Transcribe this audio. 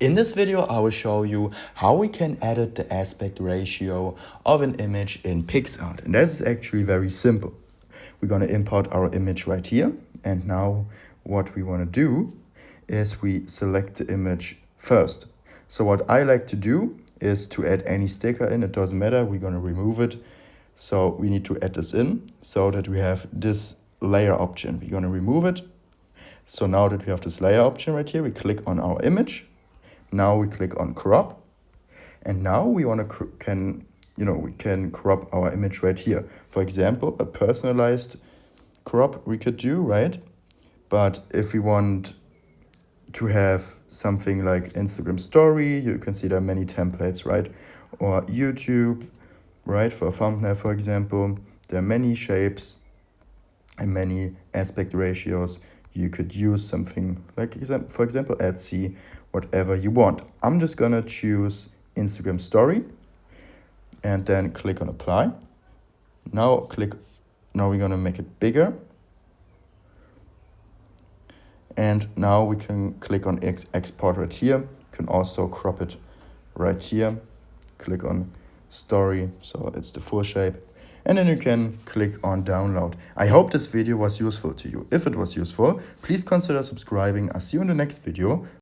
In this video, I will show you how we can edit the aspect ratio of an image in PicsArt. And that is actually very simple. We're going to import our image right here. And now what we want to do is we select the image first. So what I like to do is to add any sticker in. It doesn't matter. We're going to remove it. So we need to add this in so that we have this layer option. We're going to remove it. So now that we have this layer option right here, we click on our image. Now we click on crop, and now we want to we can crop our image right here. For example, a personalized crop we could do, right? But if we want to have something like Instagram story, you can see there are many templates, right? Or YouTube, right? For a thumbnail, for example, there are many shapes and many aspect ratios. You could use something like, for example, Etsy, whatever you want. I'm just gonna choose Instagram story and then click on apply. Now we're gonna make it bigger. And now we can click on export right here. You can also crop it right here. Click on story, so it's the full shape. And then you can click on download. I hope this video was useful to you. If it was useful, please consider subscribing. I'll see you in the next video.